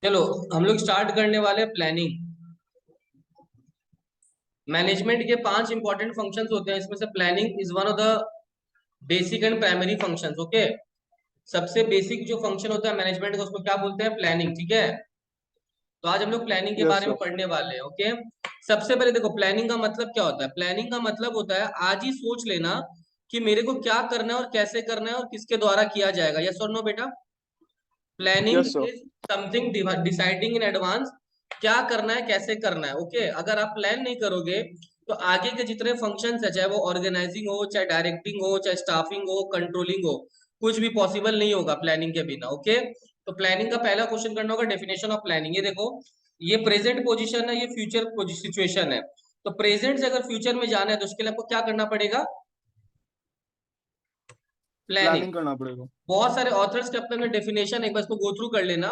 चलो हम लोग स्टार्ट करने वाले प्लानिंग। मैनेजमेंट के 5 इंपॉर्टेंट फंक्शंस होते हैं, इसमें से planning is one of the basic and primary functions. Okay, सबसे बेसिक जो फंक्शन होता है मैनेजमेंट का उसको क्या बोलते हैं? प्लानिंग। ठीक है, तो आज हम लोग प्लानिंग के यस बारे में सर। पढ़ने वाले हैं। ओके, सबसे पहले देखो प्लानिंग का मतलब क्या होता है। प्लानिंग का मतलब होता है आज ही सोच लेना कि मेरे को क्या करना है और कैसे करना है और किसके द्वारा किया जाएगा। यस और नो बेटा? Planning yes sir. Is something deciding in advance, क्या करना है कैसे करना है। ओके, अगर आप प्लान नहीं करोगे तो आगे के जितने फंक्शंस है, चाहे वो ऑर्गेनाइजिंग हो, चाहे डायरेक्टिंग हो, चाहे स्टाफिंग हो, कंट्रोलिंग हो, कुछ भी पॉसिबल नहीं होगा प्लानिंग के बिना। ओके, तो प्लानिंग का पहला क्वेश्चन करना होगा डेफिनेशन ऑफ प्लानिंग। ये देखो, ये प्रेजेंट पोजीशन है, ये फ्यूचर सिचुएशन है। तो प्रेजेंट से अगर फ्यूचर में जाना है तो उसके लिए आपको क्या करना पड़ेगा? प्लानिंग। प्लानिंग करना पड़ेगा। बहुत सारे ऑथर्स के अपने डेफिनेशन एक बार इसको गो थ्रू कर लेना,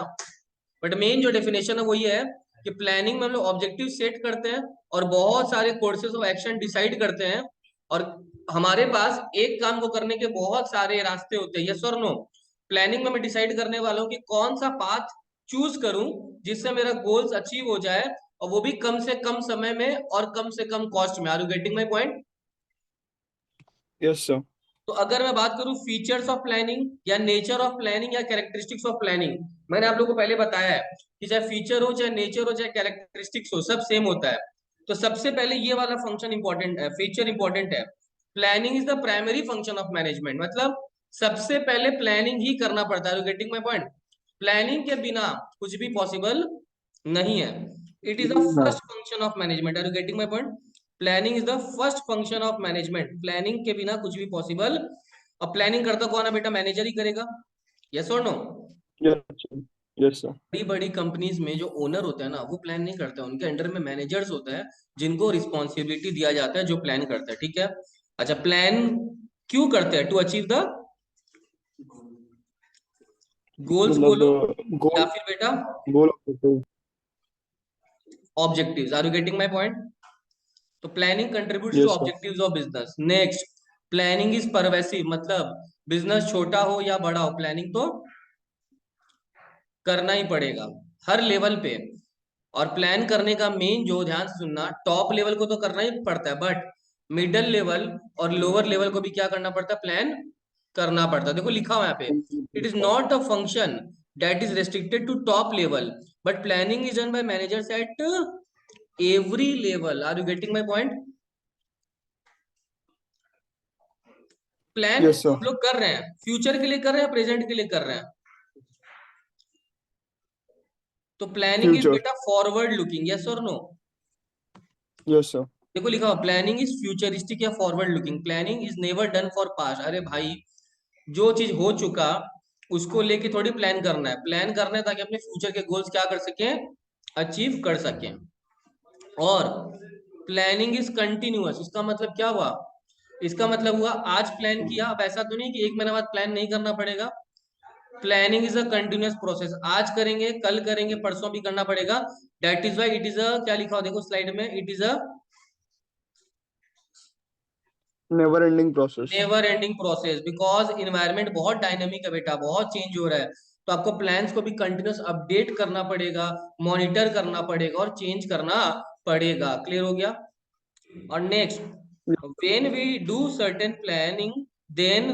बट मेन जो डेफिनेशन है वो ये है कि प्लानिंग में हम लोग ऑब्जेक्टिव सेट करते हैं और बहुत सारे कोर्सेज ऑफ एक्शन डिसाइड करते हैं, और हमारे पास एक काम को करने के बहुत सारे रास्ते होते हैं। यस और नो? प्लानिंग में मैं डिसाइड करने वाला हूँ कि कौन सा पाथ चूज करूं जिससे मेरा गोल्स अचीव हो जाए, और वो भी कम से कम समय में और कम से कम कॉस्ट में। Are you getting my point? Yes sir. तो अगर मैं बात करूं फीचर्स ऑफ प्लानिंग या नेचर ऑफ प्लानिंग या कैरेक्टरिस्टिक्स ऑफ प्लानिंग, मैंने आप लोगों को पहले बताया है कि चाहे फीचर हो, चाहे नेचर हो, चाहे कैरेक्टरिस्टिक्स हो, सब सेम होता है। तो सबसे पहले ये वाला फंक्शन इंपॉर्टेंट है, फीचर इंपॉर्टेंट है। Planning is the primary function of management, मतलब सबसे पहले प्लानिंग ही करना पड़ता है। Getting my point? प्लानिंग के बिना कुछ भी पॉसिबल नहीं है। It is the first function of management. Are you getting my point? Planning is the first function of management. Planning के बिना कुछ भी पॉसिबल। अब प्लानिंग करता कौन है बेटा? मैनेजर ही करेगा। यस और नो? Yes yes sir. बड़ी बड़ी कंपनीज में जो ओनर होते हैं ना, वो प्लान नहीं करते हैं, उनके अंडर में मैनेजर्स होते हैं जिनको रिस्पॉन्सिबिलिटी दिया जाता है, जो प्लान करते हैं। ठीक है, अच्छा प्लान क्यों करते हैं? टू अचीव द गोल्स मतलब बोलो, या गोल फिर बेटा goal. Objectives. Are you getting my point? तो planning contributes to yes sir. Objectives of business. Next, planning is pervasive, मतलब बिजनेस छोटा हो या बड़ा हो, प्लानिंग तो करना ही पड़ेगा हर लेवल पे। और प्लान करने का मेन जो, ध्यान से सुनना, टॉप लेवल को तो करना ही पड़ता है, बट मिडिल लेवल और लोअर लेवल को भी क्या करना पड़ता है? प्लान करना पड़ता है। देखो लिखा हुआ यहाँ पे, it is not a function that is restricted to top level, but planning is done by managers at every level. Are you getting my point? Plan yes sir. हम लोग कर रहे हैं, फ्यूचर के लिए कर रहे हैं, प्रेजेंट के लिए कर रहे हैं? तो प्लानिंग इज फ्यूचर। बेटा फॉरवर्ड लुकिंग। यस और नो? Yes sir. देखो लिखा हुआ, प्लानिंग इज फ्यूचरिस्टिक या forward looking. Planning is never done for past. अरे भाई, जो चीज हो चुका उसको लेके थोड़ी प्लान करना है। प्लान करना है ताकि अपने फ्यूचर के गोल्स क्या कर सकें? अचीव कर सकें। और प्लानिंग इज कंटिन्यूअस, इसका मतलब क्या हुआ? इसका मतलब हुआ आज प्लान किया, अब ऐसा तो नहीं कि एक महीने बाद प्लान नहीं करना पड़ेगा। Planning is a continuous process, आज करेंगे, कल करेंगे, परसों भी करना पड़ेगा। That is why it is a, क्या लिखा हुआ देखो स्लाइड में, it is a never ending process. Never ending process, because environment बहुत डायनेमिक है बेटा, बहुत चेंज हो रहा है। तो आपको प्लान्स को भी कंटिन्यूस अपडेट करना पड़ेगा, मॉनिटर करना पड़ेगा और चेंज करना पड़ेगा। क्लियर हो गया? और next, when we do certain planning, then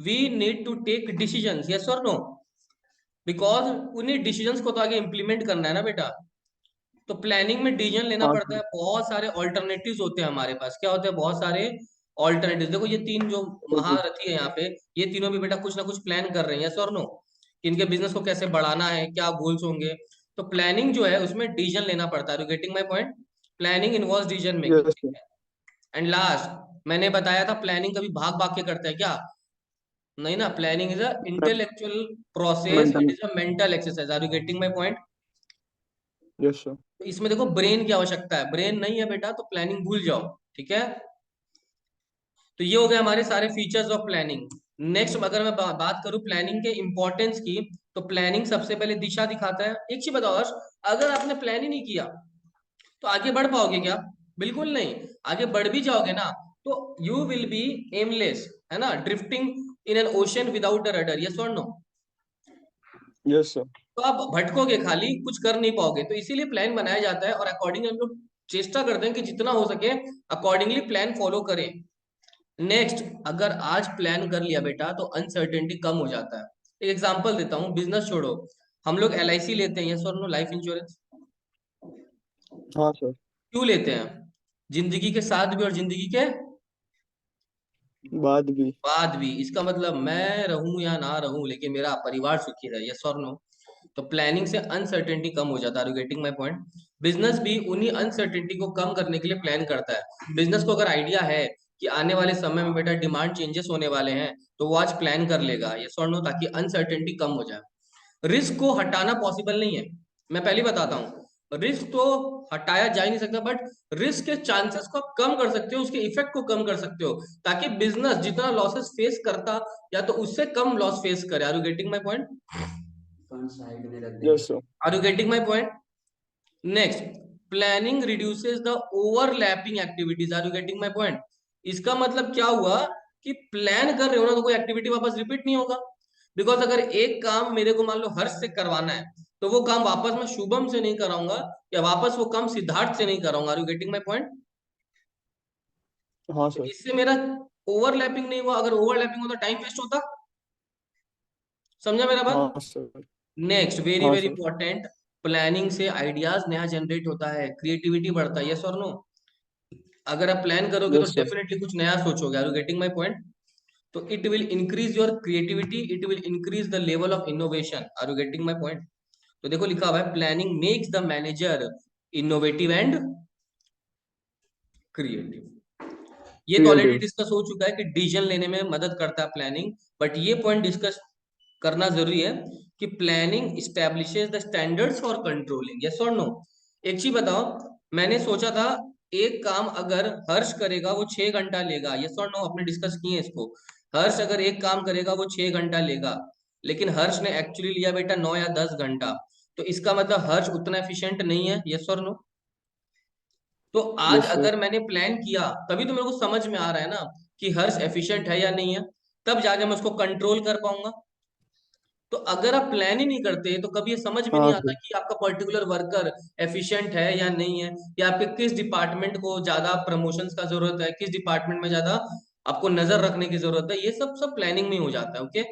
we need to take decisions. Yes और नो? बिकॉज उन्हीं डिसीजंस को तो आगे इंप्लीमेंट करना है ना बेटा। तो प्लानिंग में डिसीजन लेना हाँ पड़ता सर। है, बहुत सारे ऑल्टरनेटिव्स होते हैं हमारे पास। क्या होते हैं? बहुत सारे ऑल्टरनेटिव्स। देखो ये तीन जो महारथी है यहाँ पे, ये तीनों भी बेटा कुछ ना कुछ प्लान कर रहे हैं। यस और नो? इनके बिजनेस को कैसे बढ़ाना है, क्या गोल्स होंगे। तो प्लानिंग जो है उसमें डिसीजन लेना पड़ता है। Getting my point? Planning involves decision yes making. Sir. And last, मैंने बताया था प्लानिंग कभी भाग भाग के करते हैं क्या? नहीं ना, planning is a intellectual process, it mental. Is a mental exercise. Are you getting my point? Yes sir. तो इसमें देखो ब्रेन की आवश्यकता है, ब्रेन नहीं है बेटा तो प्लानिंग भूल जाओ। ठीक है, तो ये हो गए हमारे सारे फीचर्स ऑफ प्लानिंग। नेक्स्ट अगर मैं बात करूं प्लानिंग के इंपॉर्टेंस की, तो प्लानिंग सबसे पहले दिशा दिखाता है। एक चीज बताओ हर्ष, अगर आपने प्लान ही नहीं किया तो आगे बढ़ पाओगे क्या? बिल्कुल नहीं। आगे बढ़ भी जाओगे ना तो यू विल बी एमलेस, है ना, drifting in an ocean without a rudder. Yes और नो? Yes sir. तो आप भटकोगे, खाली कुछ कर नहीं पाओगे। तो इसीलिए प्लान बनाया जाता है और अकॉर्डिंगली हम लोग चेष्टा करते हैं कि जितना हो सके अकॉर्डिंगली प्लान फॉलो करें। नेक्स्ट, अगर आज प्लान कर लिया बेटा तो अनसर्टेनिटी कम हो जाता है। एक एग्जांपल देता हूँ, बिजनेस छोड़ो, हम लोग LIC लेते हैं, यस और नो, लाइफ इंश्योरेंस। हाँ सर। क्यों लेते हैं? जिंदगी के साथ भी और जिंदगी के बाद भी। बाद भी। इसका मतलब मैं रहूं या ना रहूं लेकिन मेरा परिवार सुखी रहे, यस और नो। तो प्लानिंग से अनसर्टेनिटी कम हो जाता है। Getting my point? बिजनेस भी उन्हीं अनसर्टेनिटी को कम करने के लिए प्लान करता है। बिजनेस को अगर आइडिया है कि आने वाले समय में बेटा डिमांड चेंजेस होने वाले हैं, तो वो आज प्लान कर लेगा, यस और नो, ताकि अनसर्टेनिटी कम हो जाए। रिस्क को हटाना पॉसिबल नहीं है, मैं पहले बताता हूँ। रिस्क तो हटाया जा ही नहीं सकता, बट रिस्क के चांसेस को आप कम कर सकते हो, उसके इफेक्ट को कम कर सकते हो, ताकि बिजनेस जितना लॉसेस फेस करता या तो उससे कम लॉस फेस करे। Are you getting my point? Side में रख देंगे। Yes sir. Are you getting my point? Next, planning reduces the overlapping activities. Are you getting my point? इसका मतलब क्या हुआ कि प्लान कर रहे हो ना तो कोई एक्टिविटी वापस रिपीट नहीं होगा। बिकॉज अगर एक काम मेरे को मान लो हर्ष से करवाना है, तो वो काम वापस मैं शुभम से नहीं कराऊंगा, या वापस वो काम सिद्धार्थ से नहीं कराऊंगा। Are you getting my point? हाँ तो सर। इससे मेरा ओवरलैपिंग नहीं हुआ। अगर ओवरलैपिंग होता टाइम वेस्ट होता। समझा मेरा बात? हाँ सर। नेक्स्ट, वेरी हाँ वेरी सर। इंपॉर्टेंट, प्लानिंग से आइडियाज नया जनरेट होता है, क्रिएटिविटी बढ़ता है, यस और नो। अगर आप प्लान करोगे तो यस सर। डेफिनेटली कुछ नया सोचोगे। Are you getting my point? तो it will increase your creativity, it will increase the level of innovation. Are you getting my point? तो देखो लिखा हुआ है, planning makes the manager innovative and creative. ये तो ऑलरेडी क्रिएटिव। डिस्कस हो चुका है कि डिसीजन लेने में मदद करता है प्लानिंग, बट ये पॉइंट डिस्कस करना जरूरी है कि planning establishes the standards for controlling, yes और नो। एक चीज बताओ, मैंने सोचा था एक काम अगर हर्ष करेगा वो 6 घंटा लेगा, यस और नो, आपने डिस्कस किए इसको। हर्ष अगर एक काम करेगा वो 6 घंटा लेगा, लेकिन हर्ष ने एक्चुअली लिया बेटा 9 या 10 घंटा। तो इसका मतलब हर्ष उतना एफिशिएंट नहीं है, यस और नो। तो आज यस सर। अगर मैंने प्लान किया तभी तो मेरे को समझ में आ रहा है ना कि हर्ष एफिशिएंट है या नहीं है, तब जाके मैं उसको कंट्रोल कर पाऊंगा। तो अगर आप प्लान ही नहीं करते तो कभी ये समझ में नहीं हाँ आता सर। कि आपका पर्टिकुलर वर्कर एफिशिएंट है या नहीं है, या आपके किस डिपार्टमेंट को ज्यादा प्रमोशंस का जरूरत है, किस डिपार्टमेंट में ज्यादा आपको नजर रखने की जरूरत है। ये सब सब प्लानिंग में हो जाता है। ओके,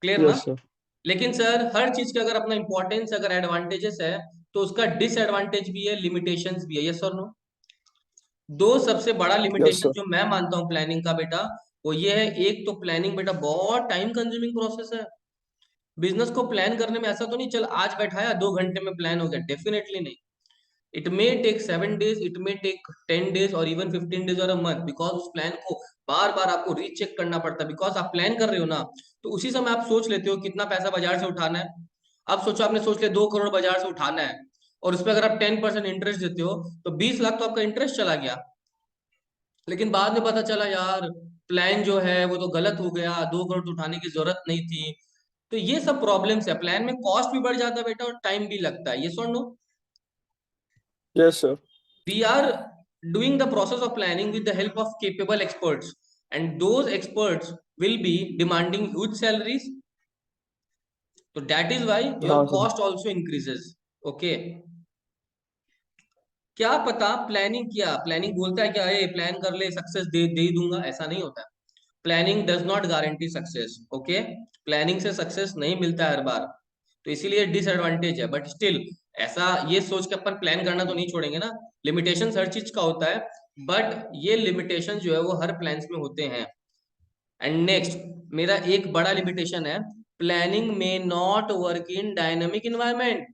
क्लियर ना? Yes sir. लेकिन सर हर चीज का अगर अपना इंपॉर्टेंस, अगर एडवांटेजेस है तो उसका डिसएडवांटेज भी है, लिमिटेशंस भी है, यस और नो। दो सबसे बड़ा यस लिमिटेशन सर। जो मैं मानता हूँ प्लानिंग का बेटा, वो ये है, एक तो प्लानिंग बेटा बहुत टाइम कंज्यूमिंग प्रोसेस है। बिजनेस को प्लान करने में ऐसा तो नहीं चल आज बैठाया 2 घंटे में प्लान हो गया, डेफिनेटली नहीं। It may take 7 days, it may take 10 days और इवन 15 डेज और अ मंथ, बिकॉज उस प्लान को बार बार आपको रीचेक करना पड़ता है। बिकॉज आप प्लान कर रहे हो ना, तो उसी समय आप सोच लेते हो कितना पैसा बाजार से उठाना है। अब सोचो, आपने सोच लिया 2 करोड़ बाजार से उठाना है, और उसमें अगर आप 10% इंटरेस्ट देते हो तो 20 लाख तो आपका इंटरेस्ट चला गया। लेकिन बाद में पता चला यार प्लान जो है वो तो गलत हो गया, 2 करोड़ तो उठाने की जरूरत नहीं थी। तो ये सब प्रॉब्लम्स है, प्लान में कॉस्ट भी बढ़ जाता है बेटा और टाइम भी लगता है, ये सुन लो। Yes sir. We are doing the process of planning with the help of capable experts, and those experts will be demanding huge salaries. So that is why your हाँ sir. cost also increases. Okay, क्या पता planning किया, planning बोलता है क्या, ये plan कर ले सक्सेस दे ही दूंगा, ऐसा नहीं होता। Planning does not guarantee success. Okay, planning से सक्सेस नहीं मिलता है हर बार, तो इसीलिए डिसएडवांटेज है। बट स्टिल ऐसा ये सोच के अपन प्लान करना तो नहीं छोड़ेंगे ना। लिमिटेशन हर चीज का होता है, बट ये लिमिटेशन जो है वो हर प्लान्स में होते हैं। एंड नेक्स्ट, मेरा एक बड़ा लिमिटेशन है, प्लानिंग में not work in dynamic environment.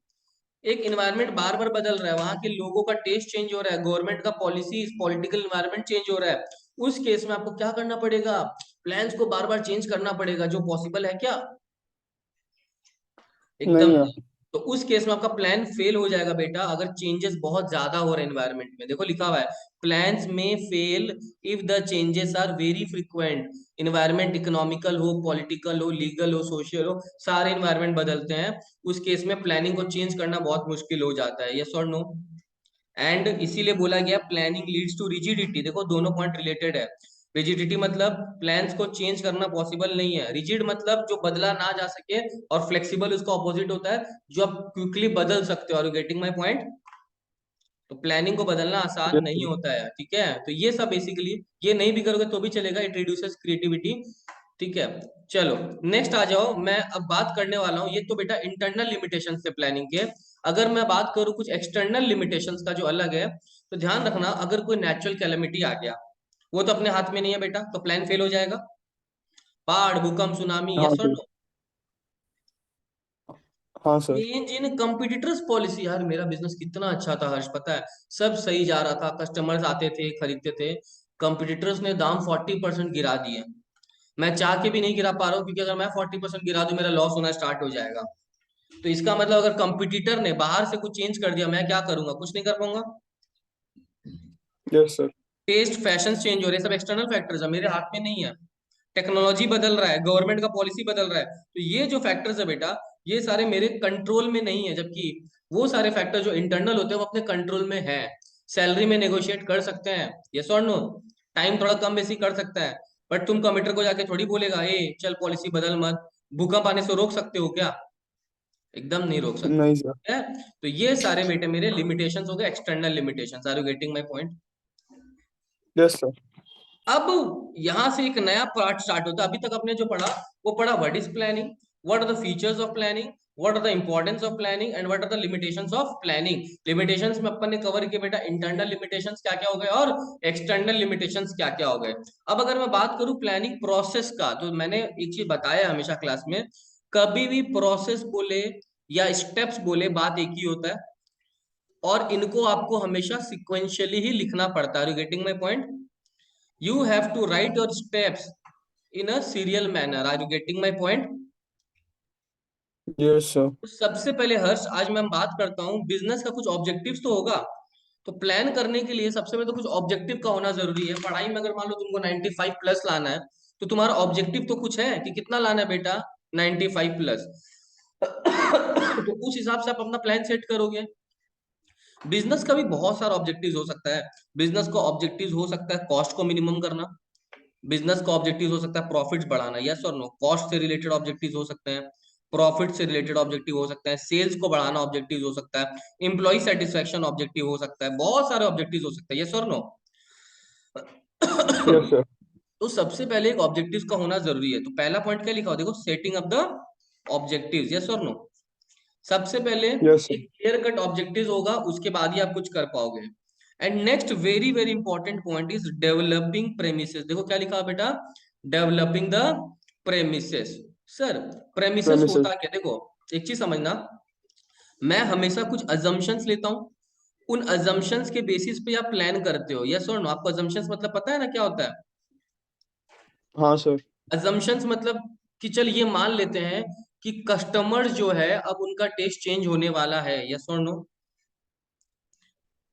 एक इन्वायरमेंट बार बार बदल रहा है, वहां के लोगों का टेस्ट चेंज हो रहा है, गवर्नमेंट का पॉलिसी, पॉलिटिकल इन्वायरमेंट चेंज हो रहा है। उस केस में आपको क्या करना पड़ेगा? प्लान्स को बार बार चेंज करना पड़ेगा, जो पॉसिबल है क्या? एकदम नहीं है। नहीं। तो उस केस में आपका प्लान फेल हो जाएगा बेटा, अगर चेंजेस बहुत ज्यादा हो रहे हैं एनवायरनमेंट में। देखो लिखा हुआ है, प्लान्स में fail if the changes are very frequent. Environment economical हो, पॉलिटिकल हो, लीगल हो, सोशल हो, सारे इन्वायरमेंट बदलते हैं। उस केस में प्लानिंग को चेंज करना बहुत मुश्किल हो जाता है, यस और नो। एंड इसीलिए बोला गया प्लानिंग लीड्स टू रिजिडिटी। देखो दोनों पॉइंट रिलेटेड है। रिजिडिटी मतलब प्लान्स को चेंज करना पॉसिबल नहीं है। रिजिड मतलब जो बदला ना जा सके, और फ्लेक्सिबल उसका ऑपोजिट होता है, जो आप क्विकली बदल सकते हो। Are you getting my point? तो प्लानिंग को बदलना आसान yes नहीं sir, होता है, ठीक है। तो ये सब बेसिकली, ये नहीं भी करोगे तो भी चलेगा, इट रिड्यूसेस क्रिएटिविटी, ठीक है। चलो नेक्स्ट आ जाओ, मैं अब बात करने वाला हूँ, ये तो बेटा इंटरनल लिमिटेशंस थे प्लानिंग के। अगर मैं बात करूँ कुछ एक्सटर्नल लिमिटेशंस का जो अलग है, तो ध्यान रखना, अगर कोई नेचुरल कैलेमिटी आ गया, वो तो अपने हाथ में नहीं है बेटा, तो प्लान फेल हो जाएगा। बाढ़, भूकंप, सुनामी, हाँ यस और सर, नो? हाँ sir, change in competitors policy. यार मेरा बिजनेस कितना अच्छा था हर्ष, पता है, सब सही जा रहा था, कस्टमर्स आते थे, खरीदते थे। कंपिटिटर्स ने दाम 40% गिरा दिए। मैं चाह के भी नहीं गिरा पा रहा हूँ, क्योंकि अगर मैं 40% गिरा दूं, मेरा लॉस होना स्टार्ट हो जाएगा। तो इसका मतलब अगर कंपिटिटर ने बाहर से कुछ चेंज कर दिया, मैं क्या करूंगा? कुछ नहीं कर पाऊंगा। yes sir, taste, fashion change हो रहे हैं, सब एक्सटर्नल फैक्टर्स है, मेरे हाथ में नहीं है। टेक्नोलॉजी बदल रहा है, गवर्नमेंट का पॉलिसी बदल रहा है, तो ये जो फैक्टर्स है बेटा, ये सारे मेरे कंट्रोल में नहीं है। जबकि वो सारे फैक्टर जो इंटरनल होते हैं वो अपने कंट्रोल में है। सैलरी में नेगोशिएट कर सकते हैं, यस और नो? टाइम थोड़ा कम बेसी कर सकता है, बट तुम कमिटर को जाके थोड़ी बोलेगा ए चल पॉलिसी बदल मत। भूकंप आने से रोक सकते हो क्या? एकदम नहीं रोक नहीं सर, सकते है। तो ये सारे बेटे मेरे लिमिटेशंस हो गए, external limitations. Are you getting my point? yes sir, अब यहां से एक नया पार्ट स्टार्ट होता है। अभी तक आपने जो पढ़ा, वो पढ़ा what is planning, what are the features of planning, what are the importance of planning, and what are the limitations of planning. Limitations में अपन ने कवर किया बेटा, इंटरनल लिमिटेशंस क्या क्या हो गए, और एक्सटर्नल लिमिटेशंस क्या क्या हो गए। अब अगर मैं बात करूं प्लानिंग प्रोसेस का, तो मैंने एक चीज बताया हमेशा क्लास में, कभी भी प्रोसेस बोले या स्टेप्स बोले, बात एक ही होता है, और इनको आपको हमेशा सिक्वेंशियली ही लिखना पड़ता है। Getting my point? You have to write your steps in a serial manner. Are you getting my point? yes sir, तो सबसे पहले हर्ष, आज मैं बात करता हूँ बिजनेस का, कुछ ऑब्जेक्टिव्स तो होगा। तो प्लान करने के लिए सबसे पहले तो कुछ ऑब्जेक्टिव का होना जरूरी है। पढ़ाई में अगर मान लो तुमको 95 प्लस लाना है, तो तुम्हारा ऑब्जेक्टिव तो कुछ है कि कितना लाना है बेटा, 95 प्लस। तो उस हिसाब से आप अपना प्लान सेट करोगे। बिजनेस का भी बहुत सारा ऑब्जेक्टिव हो सकता है। बिजनेस का ऑब्जेक्टिव हो सकता है कॉस्ट को मिनिमम करना, बिजनेस का ऑब्जेक्टिव हो सकता है प्रॉफिट्स बढ़ाना, यस और नो? कॉस्ट से रिलेटेड ऑब्जेक्टिव हो सकते हैं, प्रॉफिट से रिलेटेड ऑब्जेक्टिव हो सकता है, सेल्स को बढ़ाना ऑब्जेक्टिव हो सकता है, एम्प्लॉय सेटिस्फेक्शन ऑब्जेक्टिव हो सकता है, बहुत सारे ऑब्जेक्टिव हो सकते हैं, यस और नो? yes sir, तो सबसे पहले एक ऑब्जेक्टिव का होना जरूरी है। तो पहला पॉइंट क्या लिखा हो देखो, setting up the objective, yes और नो? सबसे पहले yes sir, एक क्लियर कट ऑब्जेक्टिव होगा, उसके बाद ही आप कुछ कर पाओगे। And next very very important point is developing premises. देखो क्या लिखा है बेटा, developing the premises. Sir premises premises, होता क्या? देखो एक चीज समझना, मैं हमेशा कुछ अजम्पशंस लेता हूं, उन अजम्पशंस के बेसिस पे आप प्लान करते हो, यस और नो? आपको अजम्पशंस मतलब पता है ना क्या होता है? हाँ सर, अजम्पशंस मतलब कि चल ये मान लेते हैं कि कस्टमर जो है अब उनका टेस्ट चेंज होने वाला है, यस और नो?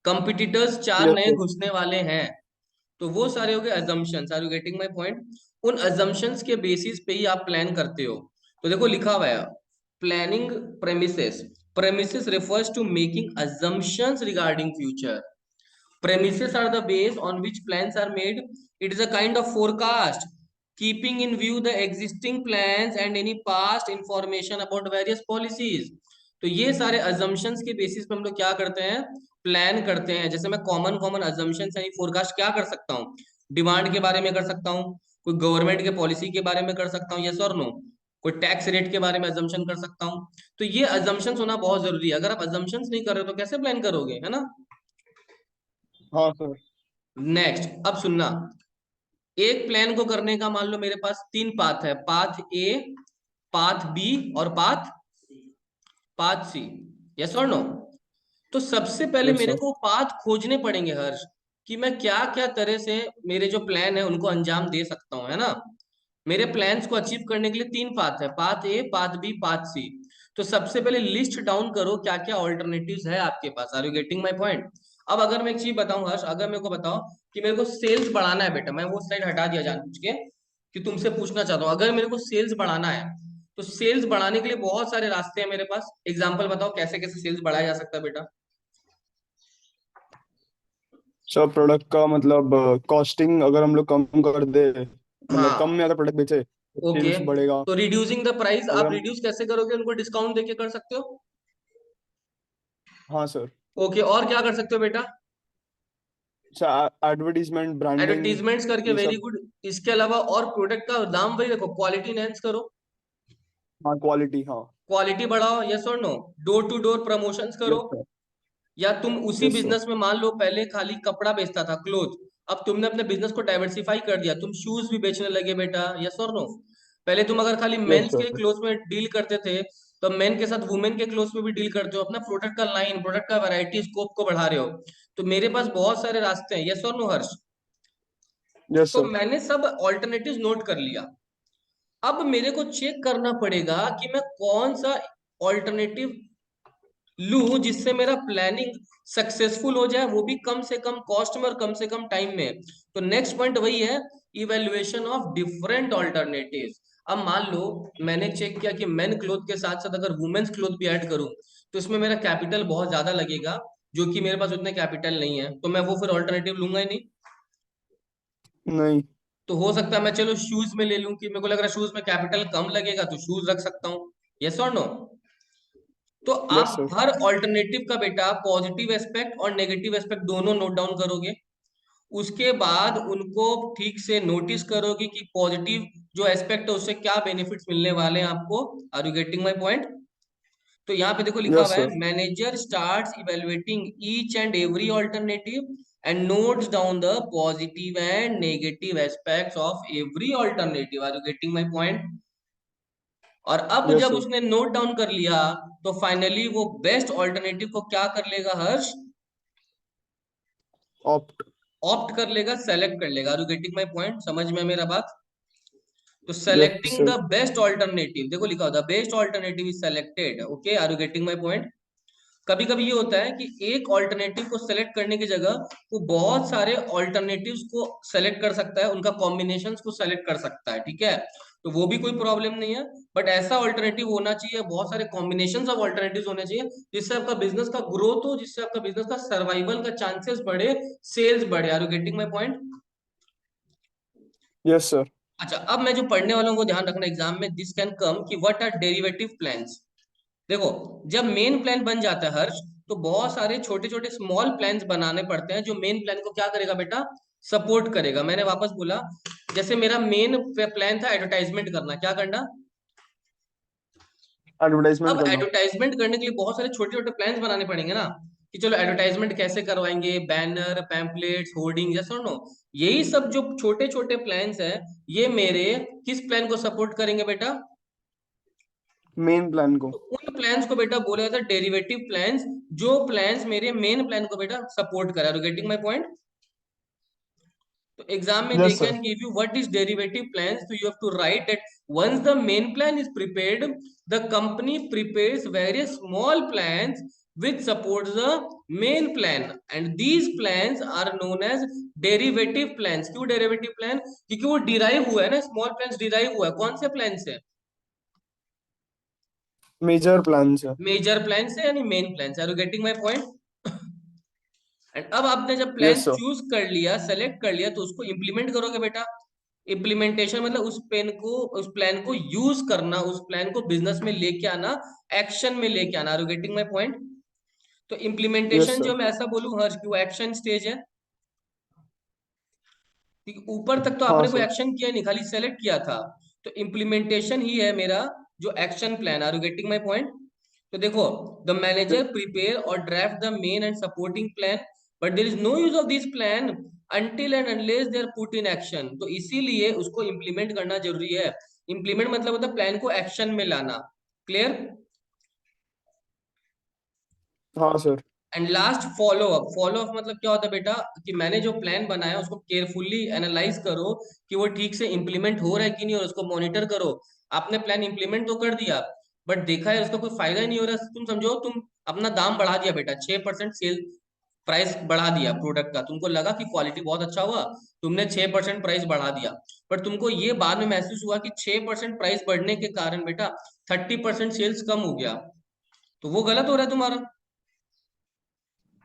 कंपिटिटर्स चार yes नए sir, घुसने वाले हैं। तो वो सारे हो गए assumptions. Are you getting my point? उन अजम्पशंस के बेसिस पे ही आप प्लान करते हो। तो देखो लिखा हुआ है, planning premises, premises refers to making assumptions regarding future. Premises are the base on which plans are made. It is a kind of forecast, keeping in view the existing plans and any past information about various policies. तो ये सारे assumptions के basis पे हम लोग क्या करते हैं, प्लान करते हैं। जैसे मैं कॉमन कॉमन assumptions यानी फोरकास्ट क्या कर सकता हूँ, डिमांड के बारे में कर सकता हूँ, कोई गवर्नमेंट के पॉलिसी के बारे में कर सकता हूँ, यस और नो? कोई टैक्स रेट के बारे में assumption कर सकता हूँ। तो ये assumptions होना बहुत जरूरी है। अगर आप assumptions नहीं कर रहे हो तो कैसे प्लान करोगे, है ना? हाँ सर, नेक्स्ट अब सुनना, एक प्लान को करने का मान लो मेरे पास तीन पाथ है, पाथ ए, पाथ बी और पाथ सी, यस और नो? तो सबसे पहले yes मेरे sir, को पाथ खोजने पड़ेंगे हर्ष, कि मैं क्या क्या तरह से मेरे जो प्लान है उनको अंजाम दे सकता हूँ, है ना? मेरे प्लान्स को अचीव करने के लिए तीन पाथ है, path a, path b, path c. तो सबसे पहले लिस्ट डाउन करो क्या क्या ऑल्टरनेटिव्स है आपके पास। Are you getting my point? अब अगर मैं एक चीज बताऊं हर्ष, अगर मेरे को बताओ कि मेरे को सेल्स बढ़ाना है बेटा, मैं वो स्लाइड हटा दिया जानबूझ के कि तुमसे पूछना चाहता हूँ, अगर मेरे को सेल्स बढ़ाना है, तो सेल्स बढ़ाने के लिए बहुत सारे रास्ते हैं मेरे पास। एग्जाम्पल बताओ कैसे कैसे सेल्स बढ़ाया जा सकता है बेटा। सर प्रोडक्ट का मतलब कॉस्टिंग अगर हम लोग कम कर दे, मतलब कम हाँ, में अगर प्रोडक्ट बेचे तो ओके। सेल्स बढ़ेगा। तो रिड्यूसिंग द प्राइस अगर आप हम, रिड्यूस कैसे करोगे? उनको डिस्काउंट देके कर सकते हो। हाँ सर। ओके, और क्या कर सकते हो बेटा? सर एडवर्टीजमेंट, ब्रांडिंग, एडवर्टीजमेंट्स करके, ये वेरी सब। गुड। इसके अलावा और प्रोडक्ट का दाम वही रखो, क्वालिटी एनहेंस करो। हाँ क्वालिटी, हाँ। क्वालिटी बढ़ाओ, यस और no. Door to door promotions करो। Yes sir. या तुम उसी यस सर। बिजनेस में, मान लो पहले खाली कपड़ा बेचता था, क्लोथ, अब तुमने अपने बिजनेस को डाइवर्सिफाई कर दिया, तुम शूज भी बेचने लगे बेटा, यस और नो। पहले तुम अगर खाली यस मेंस के सर। क्लोथ में डील करते थे, तो मेन के साथ वुमेन के क्लोथ में भी डील करते हो, अपना प्रोडक्ट का लाइन, प्रोडक्ट का वैरायटी स्कोप को बढ़ा रहे हो। तो मेरे पास बहुत सारे रास्ते हैं, यस और नो हर्ष। यस तो सर। मैंने सब ऑल्टरनेटिव नोट कर लिया। अब मेरे को चेक करना पड़ेगा कि मैं कौन सा ऑल्टरनेटिव लूं जिससे मेरा प्लानिंग सक्सेसफुल हो जाए, वो भी कम से कम कॉस्ट में और कम से कम टाइम में। तो नेक्स्ट पॉइंट वही है, इवेल्युएशन ऑफ डिफरेंट ऑल्टरनेटिव्स। अब मान लो मैंने चेक किया कि मेन क्लोथ के साथ साथ अगर वुमेन्स क्लोथ भी ऐड करूं, तो इसमें मेरा कैपिटल बहुत ज्यादा लगेगा, जो कि मेरे पास उतने कैपिटल नहीं है, तो मैं वो फिर ऑल्टरनेटिव लूंगा ही नहीं। नहीं। तो हो सकता है मैं चलो शूज में ले लूं, कि मेरे को लग रहा है शूज में कैपिटल कम लगेगा, तो शूज रख सकता हूँ, यस और नो। तो यस आप सर। हर ऑल्टरनेटिव का बेटा पॉजिटिव एस्पेक्ट और नेगेटिव एस्पेक्ट दोनों नोट डाउन करोगे। उसके बाद उनको ठीक से नोटिस करोगे कि पॉजिटिव जो एस्पेक्ट है उससे क्या बेनिफिट्स मिलने वाले हैं आपको। Are you getting my point? तो यहाँ पे देखो लिखा यस हुआ है, sir. Manager starts evaluating each and every alternative and notes down the positive and negative aspects of every alternative. Are you getting my point? और अब यस जब सर। उसने नोट डाउन कर लिया, तो फाइनली वो बेस्ट ऑल्टरनेटिव को क्या कर लेगा हर्ष? ऑप्ट। ऑप्ट कर लेगा, सेलेक्ट कर लेगा। Are you getting my point? समझ में मेरा बात? तो yes selecting the sir. Best alternative, देखो लिखा होता है best alternative is selected. Okay, are you getting my point? कभी कभी ये होता है कि एक ऑल्टरनेटिव को सेलेक्ट करने की जगह वो बहुत सारे ऑल्टरनेटिव्स को सेलेक्ट कर सकता है, उनका कॉम्बिनेशंस को सेलेक्ट कर सकता है, ठीक है। तो वो भी कोई प्रॉब्लम नहीं है। बट ऐसा ऑल्टरनेटिव होना चाहिए, बहुत सारे कॉम्बिनेशंस ऑफ ऑल्टरनेटिव्स होने चाहिए, जिससे आपका बिजनेस का ग्रोथ हो, जिससे आपका बिजनेस का सर्वाइवल का चांसेस बढ़े, सेल्स बढ़े। Are you getting my point? Yes sir. अच्छा, अब मैं जो पढ़ने वालों को ध्यान रखना एग्जाम में, दिस कैन कम कि व्हाट आर डेरिवेटिव प्लान्स। देखो, जब मेन प्लान बन जाता है हर्ष, तो बहुत सारे छोटे छोटे स्मॉल प्लान्स बनाने पड़ते हैं, जो मेन प्लान को क्या करेगा बेटा? सपोर्ट करेगा। मैंने वापस बोला, जैसे मेरा मेन प्लान था एडवर्टाइजमेंट करना, क्या करना? एडवर्टाइजमेंट अब करना। एडवर्टाइजमेंट करने के लिए बहुत सारे छोटे छोटे प्लान्स बनाने पड़ेंगे ना, कि चलो एडवर्टाइजमेंट कैसे करवाएंगे, बैनर, पैम्पलेट्स, होर्डिंग, जैसा नो। यही सब जो छोटे छोटे प्लान्स हैं, ये मेरे किस प्लान को सपोर्ट करेंगे बेटा? मेन प्लान को। तो उन प्लान्स को बेटा बोला जाता है डेरिवेटिव प्लान्स, जो प्लान्स मेरे मेन प्लान को बेटा सपोर्ट करा। Getting my point? तो एग्जाम में दे yes sir. Can give you what is derivative plans, तो you have to write that once the main plan is prepared, the company prepares various small plans which supports the main plan, and these plans are known as derivative plans। क्यों derivative plan? क्योंकि वो derive हुआ है ना, small plans derive हुआ है कौन से प्लान से? मेजर प्लान से। मेजर प्लान से, यानी मेन प्लान से। Are you getting my point? And अब आपने जब प्लान यस सर। चूज कर लिया, सेलेक्ट कर लिया, तो उसको इंप्लीमेंट करोगे बेटा। इम्प्लीमेंटेशन मतलब उस पेन को, उस प्लान को यूज करना, उस प्लान को बिजनेस में लेके आना, एक्शन में लेके आना। Are you getting my point? तो यस इम्प्लीमेंटेशन सर। जो मैं ऐसा बोलूं हर्ष कि वो एक्शन स्टेज है। ठीक है, ऊपर तक तो हाँ आपने कोई सर। एक्शन किया नहीं, खाली सेलेक्ट किया था। तो इम्प्लीमेंटेशन ही है मेरा जो action plan. Are you getting my point? तो देखो, द मैनेजर प्रिपेयर और draft the main and supporting plan, but there is no use of this plan until and unless they are put in action. तो इसीलिए उसको implement करना जरूरी है। Implement मतलब होता है प्लान को एक्शन में लाना। क्लियर? हाँ sir. And last, follow up. Follow up मतलब क्या होता है बेटा? कि मैंने जो प्लान बनाया उसको केयरफुली एनालाइज करो कि वो ठीक से इंप्लीमेंट हो रहा है कि नहीं, और उसको मॉनिटर करो। आपने प्लान इंप्लीमेंट तो कर दिया, बट देखा है उसका कोई फायदा ही नहीं हो रहा। तुम समझो, तुम अपना दाम बढ़ा दिया बेटा, 6% सेल प्राइस बढ़ा दिया प्रोडक्ट का, तुमको लगा कि क्वालिटी बहुत अच्छा हुआ, तुमने 6% प्राइस बढ़ा दिया, बट तुमको ये बाद में महसूस हुआ कि 6% प्राइस बढ़ने के कारण बेटा 30% सेल्स कम हो गया। तो वो गलत हो रहा है तुम्हारा।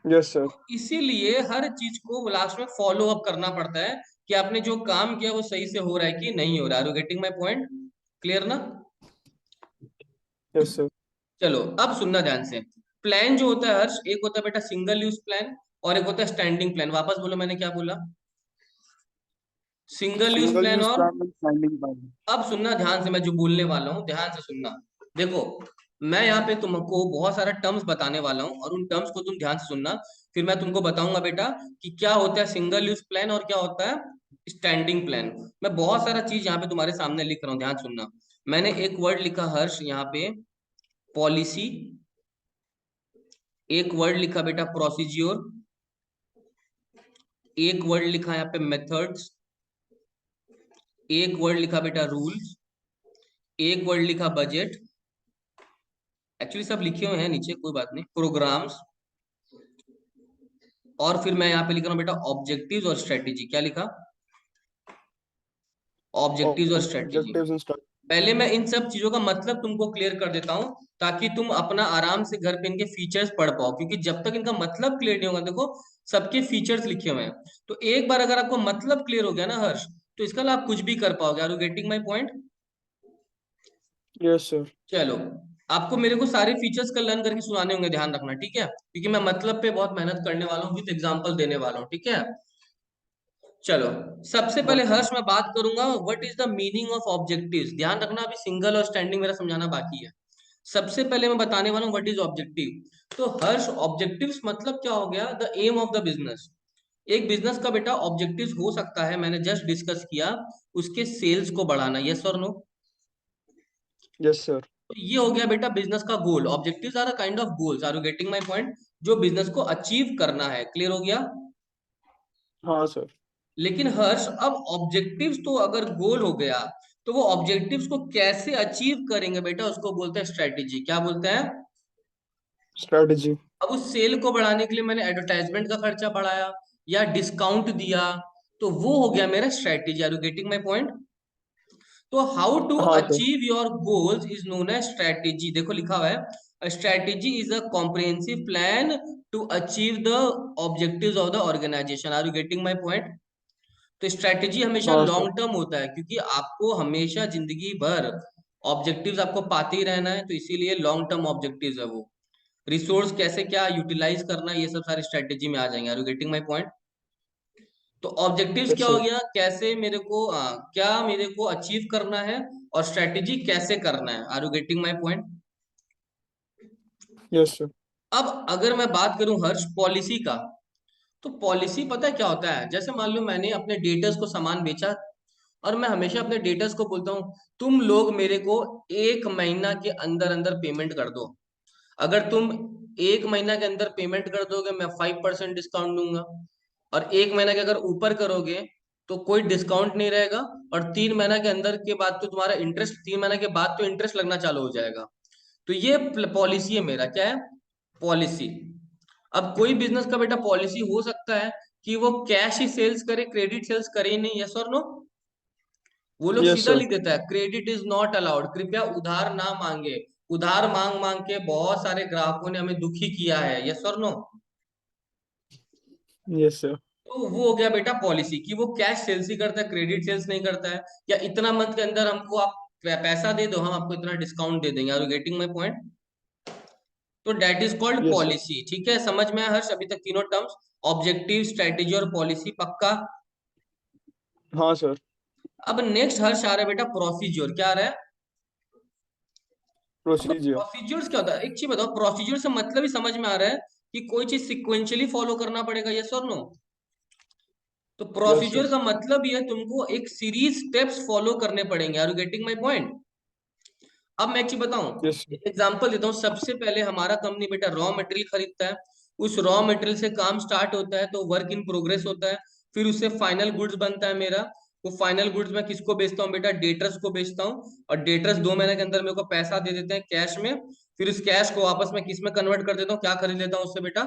Yes sir. इसीलिए हर चीज को लास्ट में फॉलो अप करना पड़ता है कि आपने जो काम किया वो सही से हो रहा है कि नहीं हो रहा है। Are you getting my point? Clear ना? Yes sir. चलो अब सुनना ध्यान से। प्लान जो होता है हर्ष, एक होता है बेटा सिंगल यूज प्लान और एक होता है स्टैंडिंग प्लान। वापस बोलो मैंने क्या बोला। Single use single plan use और, प्लान एंड स्टैंडिंग प्लान। अब सुनना ध्यान से, मैं जो बोलने वाला हूँ ध्यान से सुनना। देखो, मैं यहाँ पे तुमको बहुत सारा टर्म्स बताने वाला हूँ और उन टर्म्स को तुम ध्यान से सुनना। फिर मैं तुमको बताऊंगा बेटा कि क्या होता है सिंगल यूज प्लान और क्या होता है स्टैंडिंग प्लान। मैं बहुत सारा चीज यहाँ पे तुम्हारे सामने लिख रहा हूँ, ध्यान सुनना। मैंने एक वर्ड लिखा हर्ष यहाँ पे, पॉलिसी। एक वर्ड लिखा बेटा प्रोसीज्योर। एक वर्ड लिखा यहाँ पे मेथड्स। एक वर्ड लिखा बेटा रूल्स। एक वर्ड लिखा बजट। एक्चुअली सब लिखे हुए हैं नीचे, कोई बात नहीं, प्रोग्राम्स। और फिर मैं यहाँ पे लिख रहा हूँ बेटा ऑब्जेक्टिव्स और स्ट्रेटेजी। क्या लिखा? ऑब्जेक्टिव्स और स्ट्रेटेजी। Objectives and structure. पहले मैं इन सब चीजों का मतलब तुमको क्लियर कर देता हूँ ताकि तुम अपना आराम से घर पे इनके फीचर्स पढ़ पाओ, क्योंकि जब तक इनका मतलब क्लियर नहीं होगा, देखो सबके फीचर्स लिखे हुए हैं, तो एक बार अगर आपको मतलब क्लियर हो गया ना हर्ष, तो इसका आप कुछ भी कर पाओगे। Are you getting my point? Yes sir. चलो, आपको मेरे को सारे फीचर्स का लर्न करके सुनाने होंगे, ध्यान रखना, ठीक है? क्योंकि मैं मतलब पे बहुत मेहनत करने वाला हूँ, विद एग्जांपल देने वाला हूँ, ठीक है? चलो, सबसे हाँ पहले सर। हर्ष मैं बात करूंगा what is the meaning of objectives. ध्यान रखना, अभी सिंगल और स्टैंडिंग मेरा समझाना बाकी है। सबसे पहले मैं बताने वाला हूँ व्हाट इज ऑब्जेक्टिव। तो हर्ष, ऑब्जेक्टिव्स मतलब क्या हो गया? The aim of the business. एक बिजनेस का बेटा ऑब्जेक्टिव्स हो सकता है, मैंने जस्ट डिस्कस किया, उसके सेल्स को बढ़ाना। यस और नो? Yes sir. तो ये हो गया बेटा बिजनेस का goal. Objectives are a kind of goals. Are you getting my point? जो बिजनेस को अचीव करना है। क्लियर हो गया? हाँ सर। लेकिन हर्ष, अब ऑब्जेक्टिव्स तो अगर गोल हो गया, तो वो ऑब्जेक्टिव्स को कैसे अचीव करेंगे बेटा, उसको बोलते हैं स्ट्रेटेजी। क्या बोलते हैं? स्ट्रेटजी। अब उस सेल को बढ़ाने के लिए मैंने एडवर्टाइजमेंट का खर्चा बढ़ाया या डिस्काउंट दिया, तो वो हो गया मेरा strategy. Are you getting my point? तो हाउ टू हाँ sir. Achieve your goals is known as strategy. देखो लिखा हुआ है, strategy is a comprehensive plan to achieve the objectives of the organisation. Are you getting my point? तो strategy हमेशा हाँ sir. Long term होता है, क्योंकि आपको हमेशा जिंदगी भर ऑब्जेक्टिव्स आपको पाते ही रहना है, तो इसीलिए लॉन्ग टर्म ऑब्जेक्टिव्स है वो। रिसोर्स कैसे क्या यूटिलाइज करना, ये सब सारी स्ट्रेटेजी में आ जाएंगे। Are you getting my point? तो ऑब्जेक्टिव्स यस क्या हो सर। गया, कैसे मेरे को क्या मेरे को अचीव करना है, और स्ट्रेटेजी कैसे करना है। Are you getting my point? Yes sir. अब अगर मैं बात करूं हर्ष पॉलिसी का, तो पॉलिसी पता है क्या होता है? जैसे मान लो मैंने अपने डेटर्स को सामान बेचा, और मैं हमेशा अपने डेटर्स को बोलता हूँ तुम लोग मेरे को 1 महीना के अंदर अंदर पेमेंट कर दो। अगर तुम 1 महीना के अंदर पेमेंट कर दोगे, मैं 5% डिस्काउंट दूंगा। और 1 महीना के अगर ऊपर करोगे तो कोई डिस्काउंट नहीं रहेगा। और 3 महीना के अंदर के बाद तो तुम्हारा इंटरेस्ट, 3 महीना के बाद तो इंटरेस्ट लगना चालू हो जाएगा। तो ये पॉलिसी है मेरा। क्या है? पॉलिसी। अब कोई बिजनेस का बेटा पॉलिसी हो सकता है कि वो कैश ही सेल्स करे, क्रेडिट सेल्स करे ही नहीं। यस और नो? वो लोग यस सीधा सर। लिख देता है क्रेडिट इज नॉट अलाउड, कृपया उधार ना मांगे। उधार मांग मांग के बहुत सारे ग्राहकों ने हमें दुखी किया है। यस और नो? Yes sir. तो वो हो गया बेटा पॉलिसी, कि वो कैश सेल्स ही करता है, क्रेडिट सेल्स नहीं करता है। या इतना मंथ के अंदर हमको आप पैसा दे दो, हम आपको इतना डिस्काउंट दे देंगे। Are you getting my point? तो that is called yes sir. Policy. ठीक है, समझ में आया हर्ष अभी तक तीनों टर्म्स? ऑब्जेक्टिव, स्ट्रेटेजी और पॉलिसी, पक्का? हाँ सर। अब नेक्स्ट हर्ष आ रहा है बेटा प्रोसीज्योर। क्या आ रहा है? अब प्रोसीजर। प्रोसीज्योर्स क्या होता है, एक चीज बताओ, प्रोसीज्योर से मतलब ही समझ में आ रहा है कि कोई चीज सिक्वेंशियली फॉलो करना पड़ेगा। यस और नो? तो यस सर। प्रोसीजर का मतलब ये है तुमको एक सीरीज स्टेप्स फॉलो करने पड़ेंगे। Are you getting my point? अब मैं एक चीज बताऊं, यस सर। एक एग्जांपल देता हूँ। सबसे पहले हमारा कंपनी बेटा रॉ मटेरियल खरीदता है, उस रॉ मटेरियल से काम स्टार्ट होता है तो वर्क इन प्रोग्रेस होता है। फिर उससे फाइनल गुड्स बनता है मेरा। वो फाइनल गुड्स मैं किसको बेचता हूँ बेटा? डेटर्स को बेचता हूँ। और डेटर्स 2 महीने के अंदर मेरे को पैसा दे देते हैं कैश में। फिर उस कैश को वापस में किस में कन्वर्ट कर देता हूँ? क्या खरीद लेता हूँ उससे बेटा?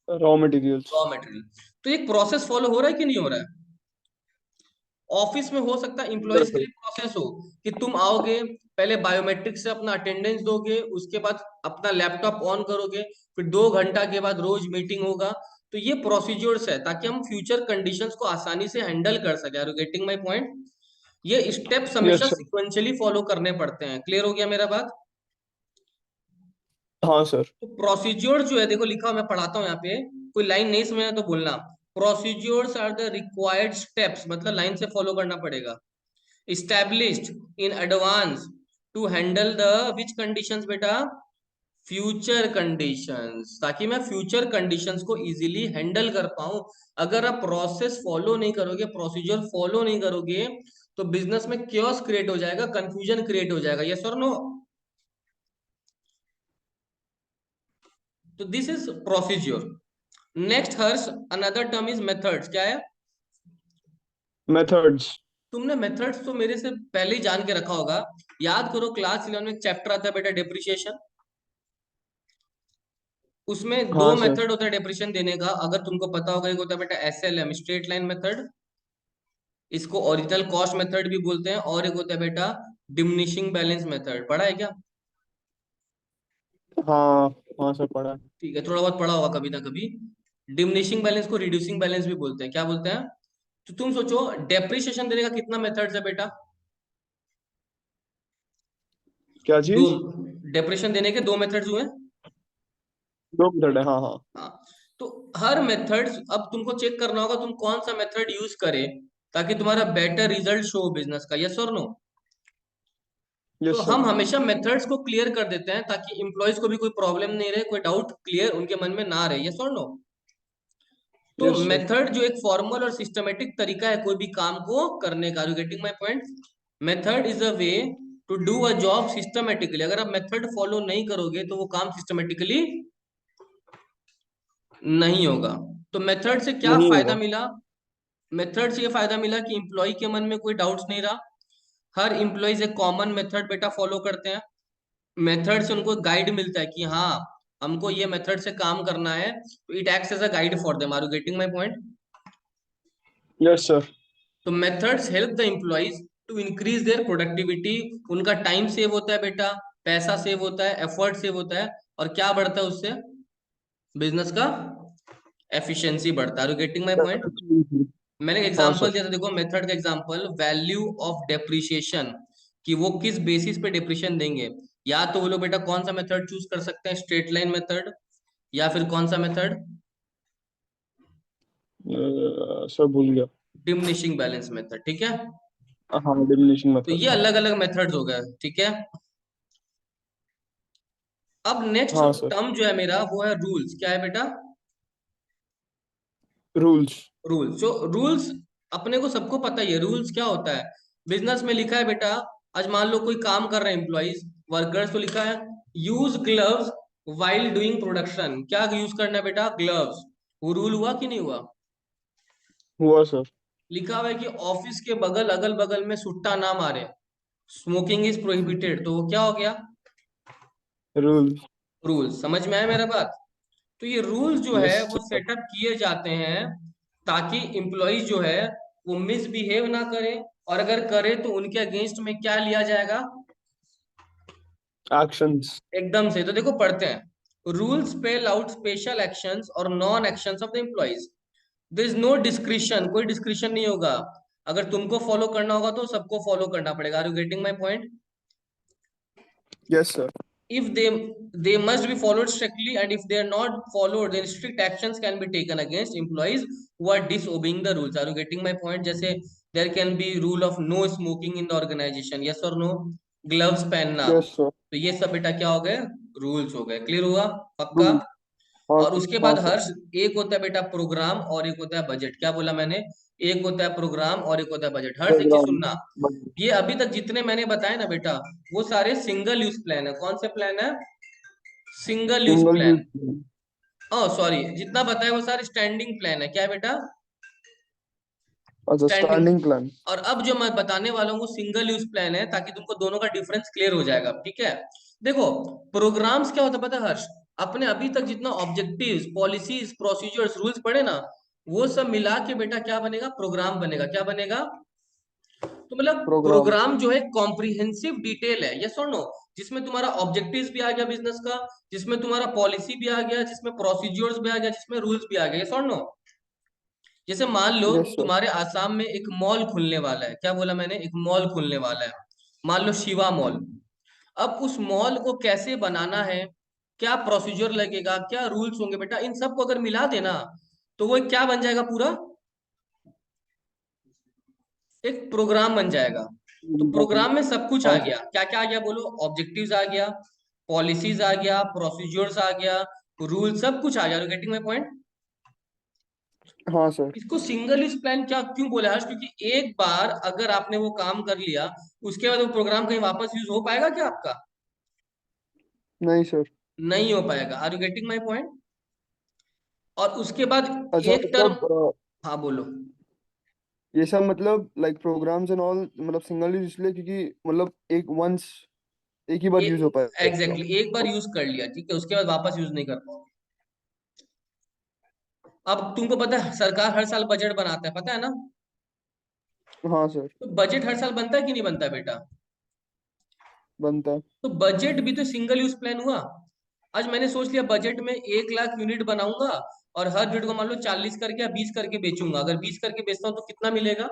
Raw materials. Raw material. तो एक प्रोसेस फॉलो हो रहा है कि नहीं हो रहा है? ऑफिस में हो सकता है सर इंप्लॉयज के लिए प्रोसेस हो कि तुम आओगे, पहले बायोमेट्रिक से अपना अटेंडेंस दोगे, उसके बाद अपना लैपटॉप ऑन करोगे, फिर 2 घंटा के बाद रोज मीटिंग होगा। तो ये प्रोसीजर्स है ताकि हम फ्यूचर कंडीशंस को आसानी से हैंडल कर सके। Are you getting my point? ये स्टेप्स हमेशा यस सर। सिक्वेंशियली फॉलो करने पड़ते हैं। क्लियर हो गया मेरा बात? हाँ सर। तो प्रोसीज्योर जो है, देखो लिखा हुआ, मैं पढ़ाता हूँ यहाँ पे, कोई लाइन नहीं समझा तो बोलना। प्रोसीज्योर्स आर द रिक्वायर्ड स्टेप्स, मतलब लाइन से फॉलो करना पड़ेगा, established in advance to handle the which conditions बेटा? फ्यूचर कंडीशंस, ताकि मैं फ्यूचर कंडीशंस को इजीली हैंडल कर पाऊं। अगर आप प्रोसेस फॉलो नहीं करोगे, प्रोसीजर फॉलो नहीं करोगे, तो बिजनेस में क्योस क्रिएट हो जाएगा, कंफ्यूजन क्रिएट हो जाएगा। यस और नो? तो this is procedure. Next Harsh, another term is methods. क्या है? मेथड्स। तुमने मेथड्स तो मेरे से पहले ही जान के रखा होगा। याद करो, क्लास 11 में एक चैप्टर आता है बेटा, डेप्रिसिएशन। उसमें दो हाँ सर। मेथड होता है डेप्रिसिएशन देने का, अगर तुमको पता होगा। एक होता है बेटा एसएलएम, स्ट्रेट लाइन मेथड, इसको ओरिजिनल कॉस्ट मेथड भी बोलते हैं, और एक होता है बेटा डिमिनिशिंग बैलेंस मेथड। पढ़ा है क्या? हाँ हाँ सर, पढ़ा है। ठीक है, थोड़ा बहुत पढ़ा होगा कभी ना कभी। डिमिनिशिंग बैलेंस को रिड्यूसिंग बैलेंस भी बोलते हैं। क्या बोलते हैं? तो तुम सोचो, डेप्रिसिएशन देने का कितना मेथड्स है बेटा? क्या दो। चीज? डेप्रिसिएशन देने के दो मेथड्स हुए। दो मेथड है, हाँ हाँ। हाँ। तो हर मेथड, अब तुमको चेक करना होगा तुम कौन सा मेथड यूज करे ताकि तुम्हारा बेटर रिजल्ट शो हो बिजनेस का। यस और नो? तो यस सर। हम हमेशा मेथड्स को क्लियर कर देते हैं ताकि एम्प्लॉयज को भी कोई प्रॉब्लम नहीं रहे, कोई डाउट क्लियर उनके मन में ना रहे। यस और नो? तो यस सर। मेथड जो एक फॉर्मल और सिस्टमेटिक तरीका है कोई भी काम को करने का। You getting my point? Method is a way to do a job systematically. अगर आप मेथड फॉलो नहीं करोगे तो वो काम सिस्टमेटिकली नहीं होगा। तो मेथड से क्या नहीं फायदा होगा। मिला? मेथड से ये फायदा मिला कि इंप्लॉय के मन में कोई डाउट्स नहीं रहा। हर इंप्लॉयज एक कॉमन मेथड बेटा फॉलो करते हैं। मेथड से उनको गाइड मिलता है कि हाँ, हमको ये मेथड से काम करना है, तो it acts as a guide for them. Are you getting my point? Yes sir. तो methods help the employees to increase their productivity. उनका टाइम सेव होता है बेटा, पैसा सेव होता है, एफर्ट सेव होता है, और क्या बढ़ता है उससे? बिजनेस का एफिशिएंसी बढ़ता है। Are you getting my point? मैंने हाँ एग्जांपल सर। दिया था, देखो मेथड का एग्जांपल, वैल्यू ऑफ डेप्रिसिएशन, कि वो किस बेसिस पे डेप्रिसिएशन देंगे। या तो वो लोग बेटा कौन सा मेथड चूज कर सकते हैं, स्ट्रेट लाइन मेथड, या फिर कौन सा मेथड, सर भूल गया। Diminishing balance method. ठीक है? हाँ, डिमिनिशिंग तो मेथड, ये हाँ। अलग अलग मेथड्स हो गए। ठीक है? अब नेक्स्ट हाँ सर। टर्म जो है मेरा वो है रूल्स। क्या है बेटा? रूल्स। रूल्स। जो रूल्स अपने को सबको पता ही है, रूल्स क्या होता है। बिजनेस में लिखा है बेटा, आज मान लो कोई काम कर रहे हैं एम्प्लॉइज, वर्कर्स, तो लिखा है use gloves while doing production. क्या यूज करना है बेटा? ग्लव्स। वो रूल हुआ कि नहीं हुआ? हुआ सर। लिखा हुआ है कि ऑफिस के बगल अगल बगल में सुट्टा ना मारे, स्मोकिंग इज प्रोहिबिटेड। तो वो क्या हो गया? रूल। रूल। समझ में आया मेरा बात? तो ये रूल्स जो यस है वो सर। सेटअप किए जाते हैं ताकि एम्प्लॉय जो है वो मिसबिहेव ना करे, और अगर करे तो उनके अगेंस्ट में क्या लिया जाएगा? एक्शंस। एकदम से। तो देखो पढ़ते हैं, rules spell out special actions और non actions of the employees. There is no discretion, कोई डिस्क्रिशन नहीं होगा। अगर तुमको फॉलो करना होगा तो सबको फॉलो करना पड़ेगा। Are you getting my point? Yes sir. If they must be followed strictly, and if they are not followed, then strict actions can be taken against employees who are disobeying the rules. Are you getting my point? जैसे there can be rule of no smoking in the organization, yes or no? Gloves पहनना। Yes sir. तो ये सब बेटा क्या हो गए? Rules हो गए। क्लियर हुआ? पक्का? रूल। हाँ और सर, उसके हाँ बाद सर। हर्ष, एक होता है बेटा प्रोग्राम और एक होता है बजट। क्या बोला मैंने? एक होता है प्रोग्राम और एक होता है बजट। हर्ष एक चीज प्रोग्राम। सुनना, ये अभी तक जितने मैंने बताए ना बेटा, वो सारे सिंगल यूज प्लान है। कौन से प्लान है? Single use single plan. Use. Oh sorry, जितना बताया वो सारे स्टैंडिंग प्लान है। क्या है बेटा? अच्छा, स्टैंडिंग। Standing plan. और अब जो मैं बताने वाला हूँ वो सिंगल यूज प्लान है, ताकि तुमको दोनों का डिफरेंस क्लियर हो जाएगा। ठीक है? देखो, प्रोग्राम्स क्या होता है पता है हर्ष? अपने अभी तक जितना ऑब्जेक्टिव्स, पॉलिसीज, प्रोसीजर्स, रूल्स पढ़े ना, वो सब मिला के बेटा क्या बनेगा? प्रोग्राम बनेगा। क्या बनेगा? तो मतलब प्रोग्राम। प्रोग्राम जो है कॉम्प्रिहेंसिव डिटेल है, यस और नो, जिसमें तुम्हारा ऑब्जेक्टिव्स भी आ गया बिजनेस का, जिसमें तुम्हारा पॉलिसी भी आ गया, जिसमें प्रोसीड्योर्स भी आ गया, जिसमें रूल्स भी आ गए, यस और नो। जैसे मान लो यस सर। तुम्हारे आसाम में एक मॉल खुलने वाला है, क्या बोला मैंने, एक मॉल खुलने वाला है, मान लो शिवा मॉल। अब उस मॉल को कैसे बनाना है, क्या प्रोसीजर लगेगा, क्या रूल्स होंगे बेटा, इन सबको अगर मिला देना तो वो क्या बन जाएगा पूरा, एक प्रोग्राम बन जाएगा। तो प्रोग्राम में सब कुछ आ हाँ गया, सर। क्या क्या आ गया बोलो, ऑब्जेक्टिव्स आ गया, पॉलिसीज आ गया, प्रोसीजर्स आ गया, रूल, सब कुछ आ गया, गेटिंग माय पॉइंट। हाँ सर। इसको सिंगल यूज प्लान क्या क्यों बोला हर्ष, क्योंकि एक बार अगर आपने वो काम कर लिया, उसके बाद वो प्रोग्राम कहीं वापस यूज हो पाएगा क्या आपका, नहीं सर। नहीं हो पाएगा। Are you getting my point. और उसके बाद अच्छा एक टर्म, मतलब हाँ बोलो। ये सब मतलब लाइक प्रोग्राम्स एंड ऑल मतलब सिंगल यूज इसलिए क्योंकि मतलब एक वंस एक ही बार यूज हो पाएगा। एग्जैक्टली एक बार यूज कर लिया, ठीक है, उसके बाद वापस यूज नहीं कर पाओगे। अब तुमको पता है सरकार हर साल बजट बनाता है, पता है ना। हाँ सर। तो बजट हर साल बनता है कि नहीं बनता है बेटा। बनता है। तो बजट भी तो सिंगल यूज प्लान हुआ। आज मैंने सोच लिया बजट में 1 लाख यूनिट बनाऊंगा, और हर यूनिट को मान लो 40 करके या 20 करके बेचूंगा। अगर 20 करके बेचता हूँ तो कितना मिलेगा,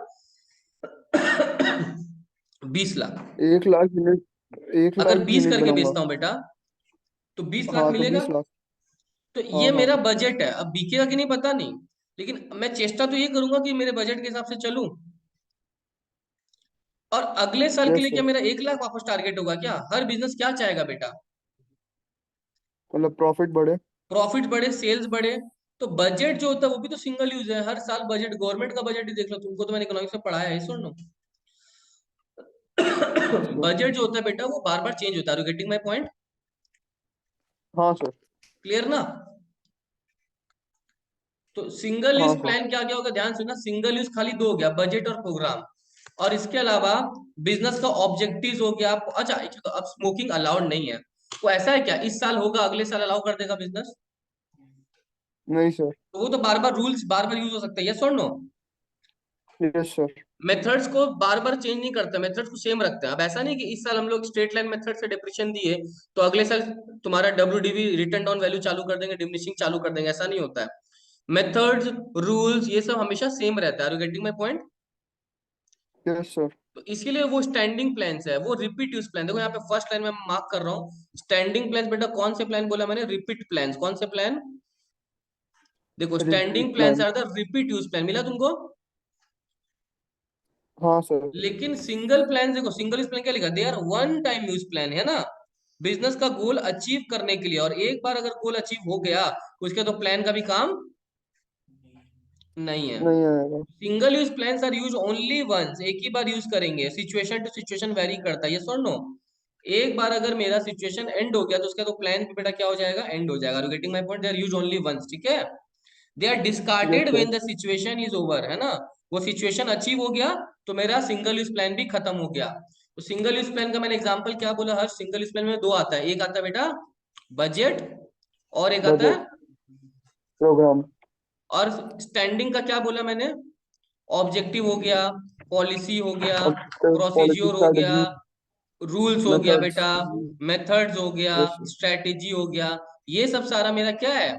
20 लाख। 1 लाख यूनिट। एक अगर लाख 20 यूनिट करके बनाऊंगा। बेचता हूँ बेटा तो 20 लाख हाँ तो मिलेगा। 20 लाख। तो हाँ ये हाँ। मेरा बजट है, अब बिकेगा कि नहीं पता नहीं, लेकिन मैं चेष्टा तो ये करूंगा कि मेरे बजट के हिसाब से चलूं। और अगले साल के यस लिए क्या सर। मेरा 1 लाख वापस टारगेट होगा क्या, हर बिजनेस क्या चाहेगा बेटा, मतलब प्रॉफिट बढ़े। प्रॉफिट बढ़े, सेल्स बढ़े। तो बजट जो होता है वो भी तो सिंगल यूज है, हर साल बजट, गवर्नमेंट का बजट ही देख लो, तुमको तो मैंने इकोनॉमिक्स में पढ़ाया है, सुन लो। Yes sir. बजट जो होता है बेटा वो बार बार चेंज होता है, गेटिंग माय पॉइंट, हाँ सर। क्लियर ना। तो सिंगल यूज हाँ सर। प्लान क्या क्या होगा, ध्यान सुनना, सिंगल यूज खाली दो हो गया, बजट और प्रोग्राम। और इसके अलावा बिजनेस का ऑब्जेक्टिव्स हो गया। अच्छा एक चीज तो, अब स्मोकिंग अलाउड नहीं है, तो ऐसा है क्या इस साल होगा अगले साल अलाउ कर देगा बिजनेस, नहीं सर। तो वो तो बार बार रूल्स बार बार यूज हो सकता है, यस और नो। Yes sir. मेथड्स को बार बार चेंज नहीं करते, मेथड्स को सेम रखते हैं। अब ऐसा नहीं कि इस साल हम लोग स्ट्रेट लाइन मेथड से डिप्रेशन दिए तो अगले साल तुम्हारा डब्ल्यूडीवी रिटर्न डाउन वैल्यू चालू कर देंगे, डिमिनिशिंग चालू कर देंगे, ऐसा नहीं होता है। मेथड्स, रूल्स, ये सब हमेशा सेम रहता है। Are you getting my point. Yes sir. तो इसके लिए वो स्टैंडिंग प्लान्स है, वो रिपीट यूज प्लान, देखो यहाँ पे फर्स्ट लाइन में मार्क कर रहा हूँ, स्टैंडिंग प्लान्स। बेटा कौन से प्लान बोला मैंने, रिपीट प्लान्स, कौन से प्लान, देखो repeat standing plans plan. Are the repeat use plan, मिला तुमको। हाँ सर। लेकिन सिंगल प्लान, देखो सिंगल यूज प्लान क्या लिखा, they are one time use plan, है ना, बिजनेस का गोल अचीव करने के लिए, और एक बार अगर गोल अचीव हो गया उसके तो प्लान का भी काम नहीं है। नहीं आएगा। Single use plans are use only once, एक ही बार यूज करेंगे, सिचुएशन टू सिचुएशन वेरी करता है, यस और नो। एक बार अगर मेरा सिचुएशन एंड हो गया तो उसका तो प्लान भी बेटा क्या हो जाएगा, एंड हो जाएगा। Getting my point, they are use only once, ठीक है। They are yes discarded sir. When the situation is over, है ना, वो सिचुएशन अचीव हो गया तो मेरा सिंगल यूज प्लान भी खत्म हो गया। तो सिंगल यूज प्लान का मैंने एग्जांपल क्या बोला, हर सिंगल यूज प्लान में दो आता है, एक आता है बेटा बजट, और एक आता बजट। है, प्रोग्राम। और स्टैंडिंग का क्या बोला मैंने, ऑब्जेक्टिव हो गया, पॉलिसी हो गया, ऑब्जेक्टिव पॉलिसी प्रोसीज्योर हो गया, स्ट्रैटेजी रूल्स हो गया मेथड्स। बेटा, मेथड्स हो गया, यस सर। स्ट्रेटेजी हो गया, ये सब सारा मेरा क्या है,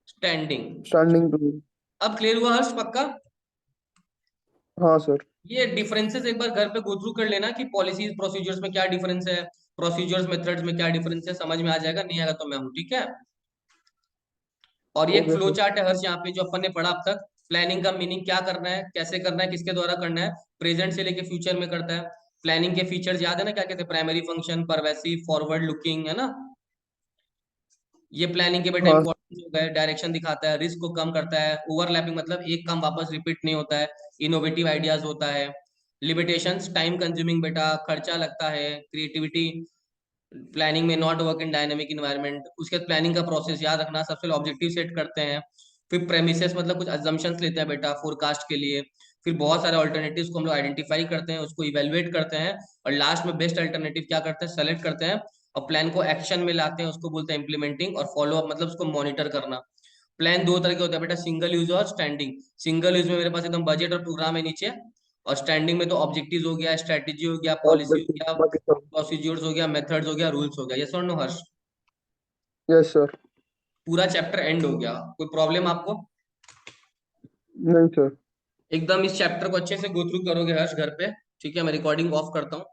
स्टैंडिंग। Standing two. अब क्लियर हुआ हर्ष, पक्का। हाँ सर। ये डिफरेंसेस एक बार घर पे गो थ्रू कर लेना कि पॉलिसीज प्रोसीजर्स में क्या डिफरेंस है, प्रोसीजर्स मेथड्स में क्या डिफरेंस है, समझ में आ जाएगा, नहीं आएगा तो मैं हूं, ठीक है। और ये एक ओके फ्लो सर। चार्ट है हर्ष, यहाँ पे जो अपन ने पढ़ा अब तक, प्लानिंग का मीनिंग क्या करना है, कैसे करना है, किसके द्वारा करना है, प्रेजेंट से लेके फ्यूचर में करता है। प्लानिंग के फीचर्स याद है ना, क्या कहते हैं, primary function, pervasive, forward looking, है ना। ये प्लानिंग के बेटा हाँ। इंपॉर्टेंस हो गए, डायरेक्शन दिखाता है, रिस्क को कम करता है, ओवरलैपिंग मतलब एक काम वापस रिपीट नहीं होता है, इनोवेटिव आइडियाज होता है, लिमिटेशंस, टाइम कंज्यूमिंग बेटा, खर्चा लगता है, क्रिएटिविटी, प्लानिंग में not work in dynamic environment. उसके बाद प्लानिंग का प्रोसेस याद रखना, सबसे पहले ऑब्जेक्टिव सेट करते हैं, फिर प्रेमिसेस मतलब कुछ अजम्पशंस लेते हैं बेटा फोरकास्ट के लिए, फिर बहुत सारे ऑल्टरनेटिव्स को हम लोग आइडेंटिफाई करते हैं, उसको इवेलुएट करते हैं, और लास्ट में बेस्ट अल्टरनेटिव क्या करते हैं, सेलेक्ट करते हैं, और प्लान को एक्शन में लाते हैं, उसको बोलते हैं इंप्लीमेंटिंग, और फॉलो अप मतलब उसको मॉनिटर करना। प्लान दो तरह के होता है बेटा, सिंगल यूज और स्टैंडिंग। सिंगल यूज में मेरे पास एकदम बजट और प्रोग्राम है नीचे, और स्टैंडिंग में तो ऑब्जेक्टिव्स हो गया, स्ट्रेटेजी हो गया, और पॉलिसी हो गया, बाकी सब। प्रोसीड्यूर्स हो गया, मेथड्स हो गया, रूल्स हो गया। यस और नो हर्ष? Yes sir. पूरा चैप्टर एंड हो गया। कोई प्रॉब्लम आपको? नहीं सर। एकदम इस चैप्टर को अच्छे से गो थ्रू करोगे हर्ष घर पे, ठीक है? मैं रिकॉर्डिंग ऑफ करता हूँ।